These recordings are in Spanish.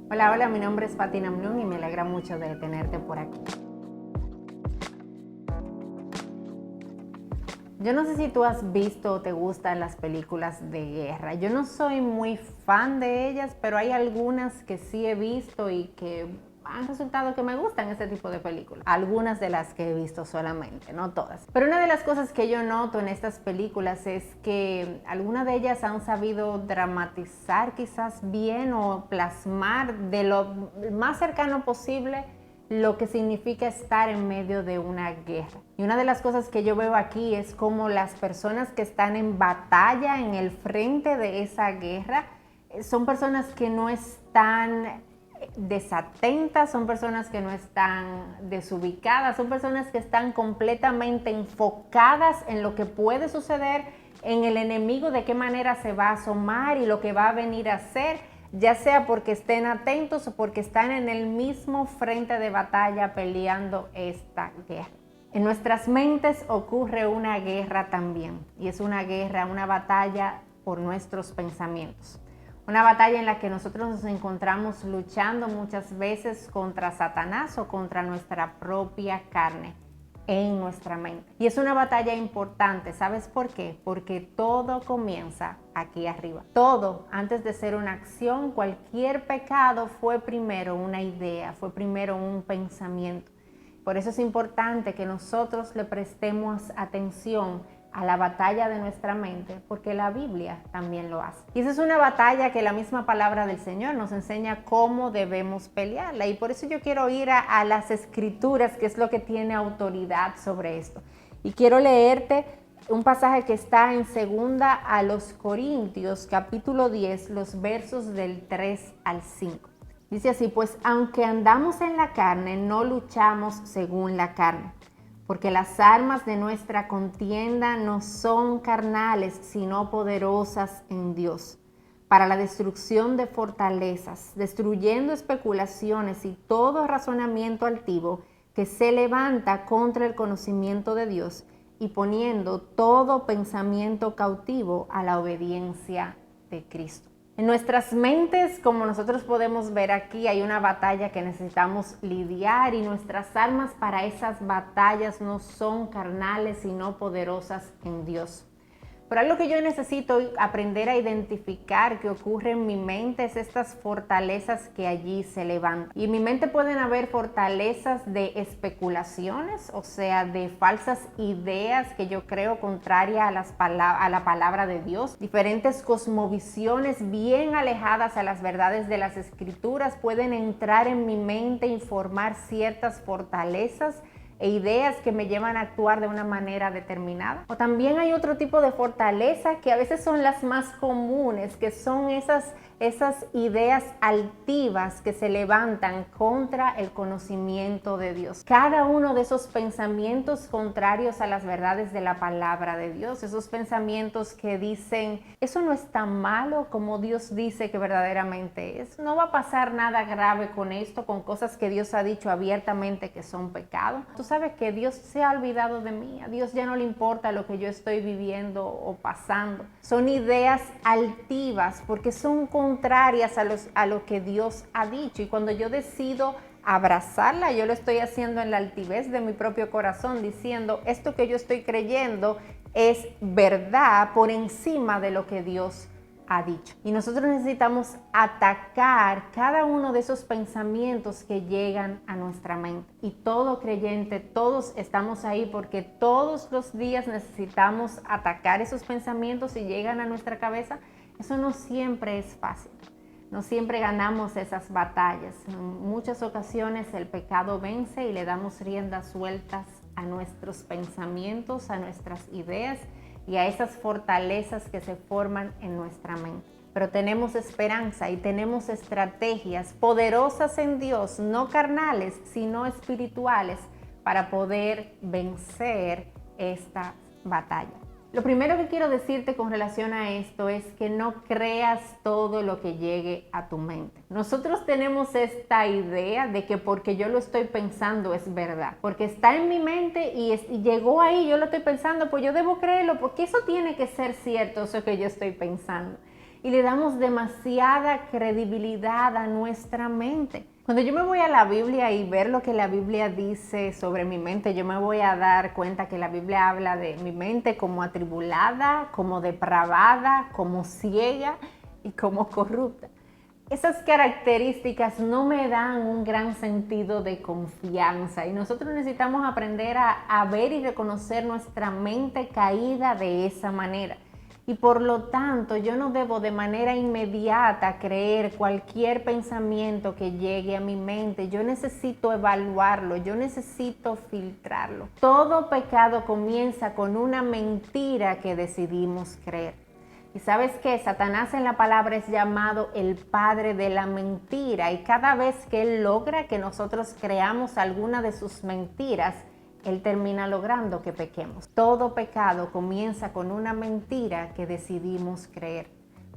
Hola, hola, mi nombre es Fati Namnun y me alegra mucho de tenerte por aquí. Yo no sé si tú has visto o te gustan las películas de guerra. Yo no soy muy fan de ellas, pero hay algunas que sí he visto y que han resultado que me gustan este tipo de películas. Algunas de las que he visto solamente, no todas. Pero una de las cosas que yo noto en estas películas es que algunas de ellas han sabido dramatizar quizás bien o plasmar de lo más cercano posible lo que significa estar en medio de una guerra. Y una de las cosas que yo veo aquí es cómo las personas que están en batalla en el frente de esa guerra son personas que no están desatentas, son personas que no están desubicadas, son personas que están completamente enfocadas en lo que puede suceder, en el enemigo, de qué manera se va a asomar y lo que va a venir a hacer, ya sea porque estén atentos o porque están en el mismo frente de batalla peleando esta guerra. En nuestras mentes ocurre una guerra también, y es una guerra, una batalla por nuestros pensamientos. Una batalla en la que nosotros nos encontramos luchando muchas veces contra Satanás o contra nuestra propia carne en nuestra mente. Y es una batalla importante, ¿sabes por qué? Porque todo comienza aquí arriba. Todo, antes de ser una acción, cualquier pecado fue primero una idea, fue primero un pensamiento. Por eso es importante que nosotros le prestemos atención a la batalla de nuestra mente, porque la Biblia también lo hace. Y esa es una batalla que la misma palabra del Señor nos enseña cómo debemos pelearla. Y por eso yo quiero ir a las Escrituras, que es lo que tiene autoridad sobre esto. Y quiero leerte un pasaje que está en 2 Corintios, capítulo 10, los versos del 3 al 5. Dice así: pues aunque andamos en la carne, no luchamos según la carne. Porque las armas de nuestra contienda no son carnales, sino poderosas en Dios, para la destrucción de fortalezas, destruyendo especulaciones y todo razonamiento altivo que se levanta contra el conocimiento de Dios, y poniendo todo pensamiento cautivo a la obediencia de Cristo. En nuestras mentes, como nosotros podemos ver aquí, hay una batalla que necesitamos lidiar, y nuestras armas para esas batallas no son carnales, sino poderosas en Dios. Pero algo que yo necesito aprender a identificar que ocurre en mi mente es estas fortalezas que allí se levantan. Y en mi mente pueden haber fortalezas de especulaciones, o sea, de falsas ideas que yo creo contraria a la palabra de Dios. Diferentes cosmovisiones bien alejadas a las verdades de las Escrituras pueden entrar en mi mente y formar ciertas fortalezas e ideas que me llevan a actuar de una manera determinada. O también hay otro tipo de fortaleza que a veces son las más comunes, que son esas ideas altivas que se levantan contra el conocimiento de Dios. Cada uno de esos pensamientos contrarios a las verdades de la palabra de Dios, esos pensamientos que dicen, eso no es tan malo como Dios dice que verdaderamente es, no va a pasar nada grave con esto, con cosas que Dios ha dicho abiertamente que son pecado. Tú sabes que Dios se ha olvidado de mí, a Dios ya no le importa lo que yo estoy viviendo o pasando. Son ideas altivas porque son contrarias a lo que Dios ha dicho, y cuando yo decido abrazarla, yo lo estoy haciendo en la altivez de mi propio corazón, diciendo, esto que yo estoy creyendo es verdad por encima de lo que Dios ha dicho. Y nosotros necesitamos atacar cada uno de esos pensamientos que llegan a nuestra mente. Y todo creyente, todos estamos ahí porque todos los días necesitamos atacar esos pensamientos y llegan a nuestra cabeza. Eso no siempre es fácil. No siempre ganamos esas batallas. En muchas ocasiones el pecado vence y le damos riendas sueltas a nuestros pensamientos, a nuestras ideas y a esas fortalezas que se forman en nuestra mente. Pero tenemos esperanza y tenemos estrategias poderosas en Dios, no carnales, sino espirituales, para poder vencer esta batalla. Lo primero que quiero decirte con relación a esto es que no creas todo lo que llegue a tu mente. Nosotros tenemos esta idea de que porque yo lo estoy pensando es verdad, porque está en mi mente y llegó ahí, yo lo estoy pensando, pues yo debo creerlo, porque eso tiene que ser cierto, eso que yo estoy pensando. Y le damos demasiada credibilidad a nuestra mente. Cuando yo me voy a la Biblia y ver lo que la Biblia dice sobre mi mente, yo me voy a dar cuenta que la Biblia habla de mi mente como atribulada, como depravada, como ciega y como corrupta. Esas características no me dan un gran sentido de confianza y nosotros necesitamos aprender a ver y reconocer nuestra mente caída de esa manera. Y por lo tanto, yo no debo de manera inmediata creer cualquier pensamiento que llegue a mi mente. Yo necesito evaluarlo, yo necesito filtrarlo. Todo pecado comienza con una mentira que decidimos creer. Y sabes que Satanás en la palabra es llamado el padre de la mentira. Y cada vez que él logra que nosotros creamos alguna de sus mentiras, él termina logrando que pequemos. Todo pecado comienza con una mentira que decidimos creer.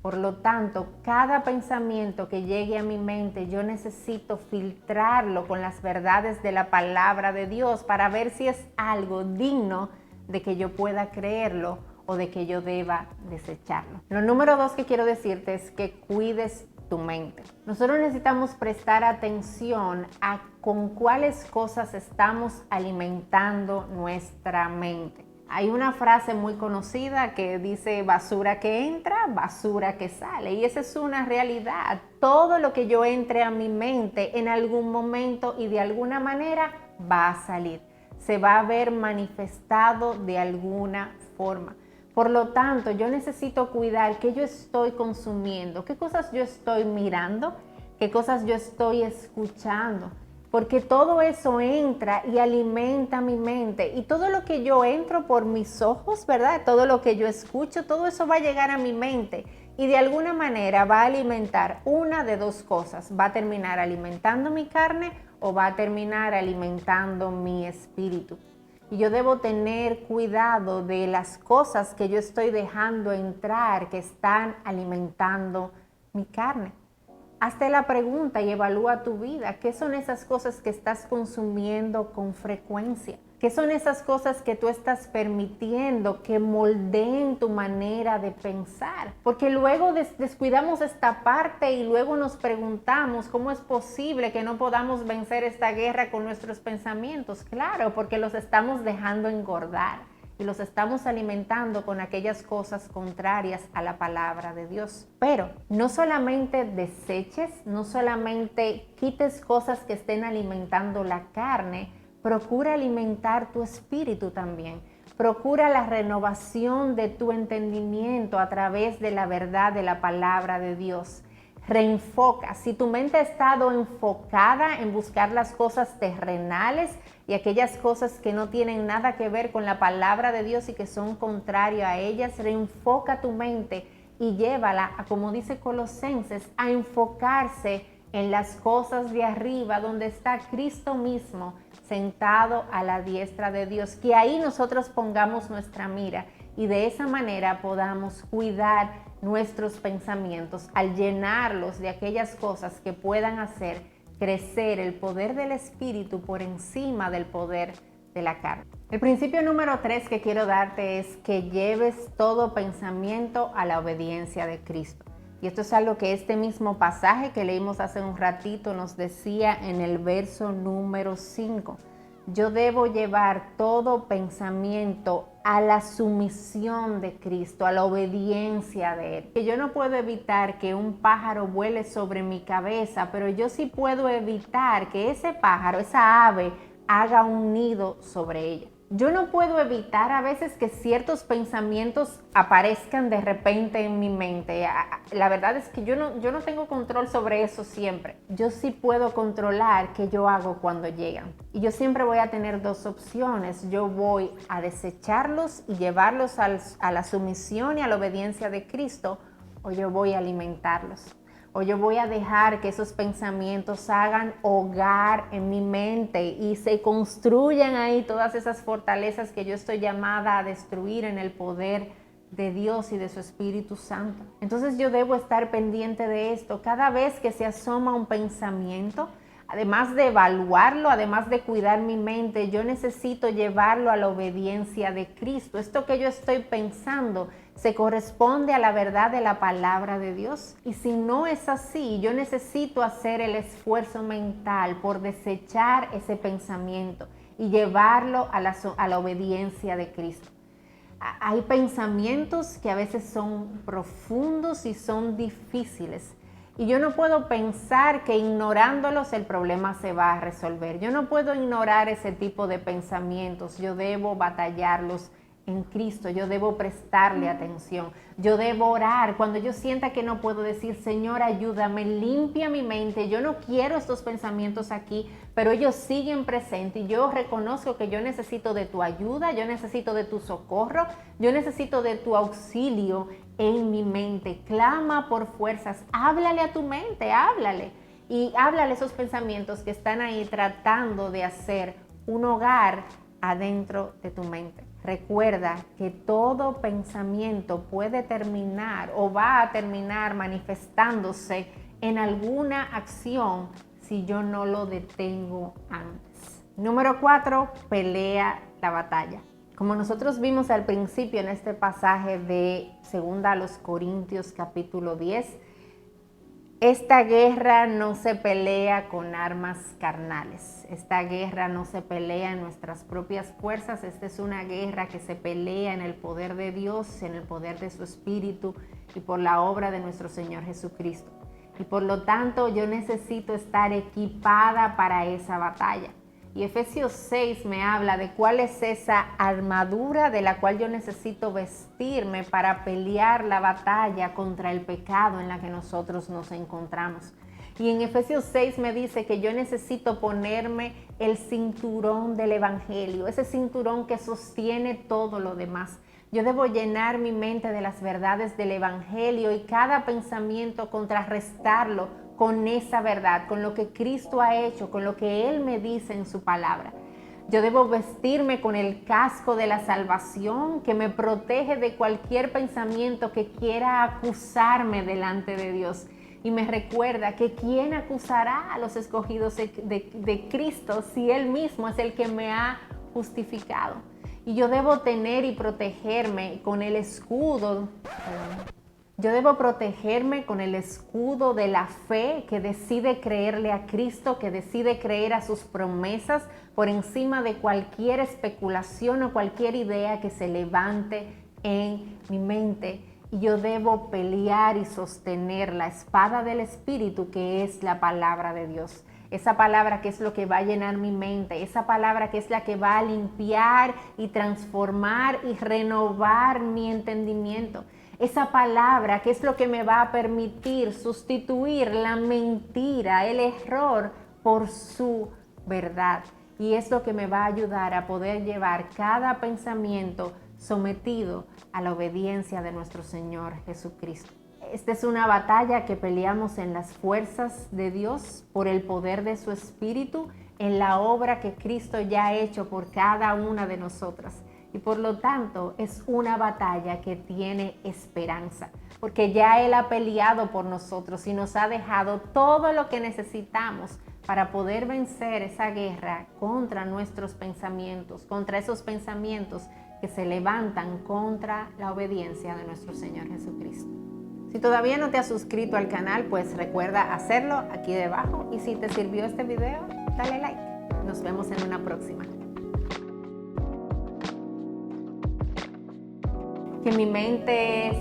Por lo tanto, cada pensamiento que llegue a mi mente, yo necesito filtrarlo con las verdades de la palabra de Dios para ver si es algo digno de que yo pueda creerlo o de que yo deba desecharlo. Lo número 2 que quiero decirte es que cuides tu mente. Nosotros necesitamos prestar atención a con cuáles cosas estamos alimentando nuestra mente. Hay una frase muy conocida que dice basura que entra, basura que sale, y esa es una realidad. Todo lo que yo entre a mi mente en algún momento y de alguna manera va a salir, se va a ver manifestado de alguna forma. Por lo tanto, yo necesito cuidar qué yo estoy consumiendo, qué cosas yo estoy mirando, qué cosas yo estoy escuchando, porque todo eso entra y alimenta mi mente. Y todo lo que yo entro por mis ojos, ¿verdad? Todo lo que yo escucho, todo eso va a llegar a mi mente y de alguna manera va a alimentar una de dos cosas. Va a terminar alimentando mi carne o va a terminar alimentando mi espíritu. Y yo debo tener cuidado de las cosas que yo estoy dejando entrar, que están alimentando mi carne. Hazte la pregunta y evalúa tu vida. ¿Qué son esas cosas que estás consumiendo con frecuencia? ¿Qué son esas cosas que tú estás permitiendo que moldeen tu manera de pensar? Porque luego descuidamos esta parte y luego nos preguntamos cómo es posible que no podamos vencer esta guerra con nuestros pensamientos. Claro, porque los estamos dejando engordar y los estamos alimentando con aquellas cosas contrarias a la palabra de Dios. Pero no solamente deseches, no solamente quites cosas que estén alimentando la carne, procura alimentar tu espíritu también. Procura la renovación de tu entendimiento a través de la verdad de la palabra de Dios. Reenfoca. Si tu mente ha estado enfocada en buscar las cosas terrenales y aquellas cosas que no tienen nada que ver con la palabra de Dios y que son contrarias a ellas, reenfoca tu mente y llévala a, como dice Colosenses, a enfocarse en las cosas de arriba, donde está Cristo mismo sentado a la diestra de Dios. Que ahí nosotros pongamos nuestra mira y de esa manera podamos cuidar nuestros pensamientos al llenarlos de aquellas cosas que puedan hacer crecer el poder del Espíritu por encima del poder de la carne. El principio número 3 que quiero darte es que lleves todo pensamiento a la obediencia de Cristo. Y esto es algo que este mismo pasaje que leímos hace un ratito nos decía en el verso número 5. Yo debo llevar todo pensamiento a la sumisión de Cristo, a la obediencia de Él. Que yo no puedo evitar que un pájaro vuele sobre mi cabeza, pero yo sí puedo evitar que ese pájaro, esa ave, haga un nido sobre ella. Yo no puedo evitar a veces que ciertos pensamientos aparezcan de repente en mi mente. La verdad es que yo no tengo control sobre eso siempre. Yo sí puedo controlar qué yo hago cuando llegan. Y yo siempre voy a tener dos opciones. Yo voy a desecharlos y llevarlos a la sumisión y a la obediencia de Cristo, o yo voy a alimentarlos. o yo voy a dejar que esos pensamientos hagan hogar en mi mente y se construyan ahí todas esas fortalezas que yo estoy llamada a destruir en el poder de Dios y de su Espíritu Santo. Entonces yo debo estar pendiente de esto. Cada vez que se asoma un pensamiento, además de evaluarlo, además de cuidar mi mente, yo necesito llevarlo a la obediencia de Cristo. Esto que yo estoy pensando se corresponde a la verdad de la palabra de Dios. Y si no es así, yo necesito hacer el esfuerzo mental por desechar ese pensamiento y llevarlo a la obediencia de Cristo. Hay pensamientos que a veces son profundos y son difíciles. Y yo no puedo pensar que ignorándolos el problema se va a resolver. Yo no puedo ignorar ese tipo de pensamientos. Yo debo batallarlos en Cristo. Yo debo prestarle atención. Yo debo orar. Cuando yo sienta que no puedo decir, Señor, ayúdame, limpia mi mente. Yo no quiero estos pensamientos aquí, pero ellos siguen presentes. Y yo reconozco que yo necesito de tu ayuda, yo necesito de tu socorro, yo necesito de tu auxilio en mi mente. Clama por fuerzas. Háblale a tu mente, háblale. Y háblale esos pensamientos que están ahí tratando de hacer un hogar adentro de tu mente. Recuerda que todo pensamiento puede terminar o va a terminar manifestándose en alguna acción si yo no lo detengo antes. Número 4, pelea la batalla. Como nosotros vimos al principio en este pasaje de 2 Corintios capítulo 10, esta guerra no se pelea con armas carnales. Esta guerra no se pelea en nuestras propias fuerzas. Esta es una guerra que se pelea en el poder de Dios, en el poder de su Espíritu y por la obra de nuestro Señor Jesucristo. Y por lo tanto, yo necesito estar equipada para esa batalla. Y Efesios 6 me habla de cuál es esa armadura de la cual yo necesito vestirme para pelear la batalla contra el pecado en la que nosotros nos encontramos. Y en Efesios 6 me dice que yo necesito ponerme el cinturón del Evangelio, ese cinturón que sostiene todo lo demás. Yo debo llenar mi mente de las verdades del Evangelio y cada pensamiento contrarrestarlo con esa verdad, con lo que Cristo ha hecho, con lo que Él me dice en su palabra. Yo debo vestirme con el casco de la salvación que me protege de cualquier pensamiento que quiera acusarme delante de Dios. Y me recuerda que ¿quién acusará a los escogidos de Cristo si Él mismo es el que me ha justificado? Y yo debo tener y protegerme con el escudo. Yo debo protegerme con el escudo de la fe que decide creerle a Cristo, que decide creer a sus promesas por encima de cualquier especulación o cualquier idea que se levante en mi mente. Y yo debo pelear y sostener la espada del Espíritu, que es la palabra de Dios. Esa palabra que es lo que va a llenar mi mente, esa palabra que es la que va a limpiar y transformar y renovar mi entendimiento. Esa palabra que es lo que me va a permitir sustituir la mentira, el error por su verdad. Y es lo que me va a ayudar a poder llevar cada pensamiento sometido a la obediencia de nuestro Señor Jesucristo. Esta es una batalla que peleamos en las fuerzas de Dios por el poder de su Espíritu, en la obra que Cristo ya ha hecho por cada una de nosotras. Y por lo tanto es una batalla que tiene esperanza, porque ya Él ha peleado por nosotros y nos ha dejado todo lo que necesitamos para poder vencer esa guerra contra nuestros pensamientos, contra esos pensamientos que se levantan contra la obediencia de nuestro Señor Jesucristo. Si todavía no te has suscrito al canal, pues recuerda hacerlo aquí debajo. Y si te sirvió este video, dale like. Nos vemos en una próxima. Que mi mente es...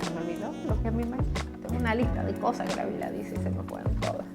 Se me olvidó lo que es mi mente. Tengo una lista de cosas que la Biblia dice y se me fueron todas.